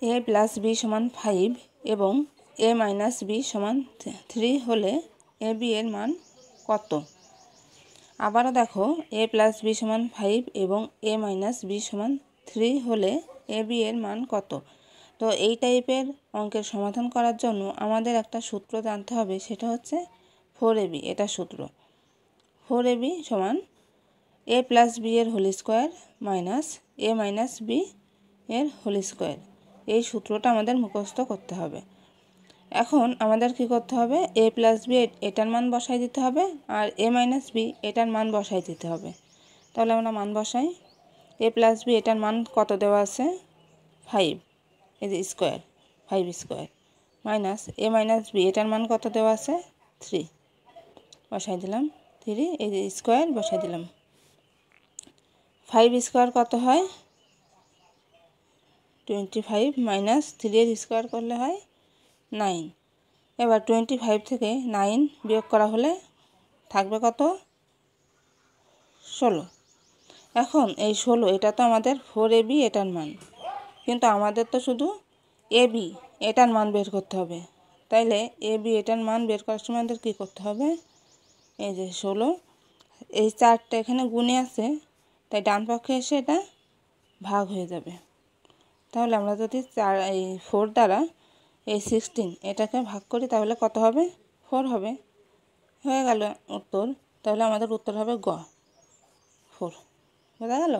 a plus B সমান 5 এবং a minus B সমান 3 হলে a b এর মান কত? আবারও দেখো a প্লাস বি সমান 5 এবং a মাইনাস বি সমান 3 হলে a b এর মান কত? তো এই টাইপের অঙ্কের সমাধান করার জন্য আমাদের একটা সূত্র জানতে হবে, সেটা হচ্ছে 4ab। এটা সূত্র 4ab সমান a প্লাস বি এর whole square minus a minus B এর হোল স্কোয়ার। এই সূত্রটা আমাদের মুখস্থ করতে হবে। এখন আমাদের কি করতে হবে, a প্লাস বি এটার মান বসাই দিতে হবে আর a মাইনাস বি এটার মান বসাই দিতে হবে। তাহলে আমরা মান বসাই। a প্লাস বি এটার মান কত দেওয়া আছে? 5, এই যে square, 5 square minus a minus B এটার মান কত দেওয়া আছে? 3, বসাই দিলাম 3, এই যে স্কোয়ার বসাই দিলাম। 5 স্কোয়ার কত হয়? 25 মাইনাস 3 এর স্কোয়ার করলে হয় 9। এবার 25 থেকে 9 বিয়োগ করা হলে থাকবে কত? 16। এখন এই 16 এটা তো আমাদের 4ab এটার মান, কিন্তু আমাদের তো শুধু ab এটার মান বের করতে হবে। তাইলে ab এটার মান বের করার সময় আমাদের কী করতে হবে? এই যে 16, এই 4টা এখানে গুণে আছে, তাই ডান পক্ষে এসে এটা ভাগ হয়ে যাবে। তাহলে আমরা যদি 4 দ্বারা এই 16 এটাকে ভাগ করি তাহলে কত হবে? 4 হবে। হয়ে গেল উত্তর। তাহলে আমাদের উত্তর হবে গ, 4। বোঝা গেল?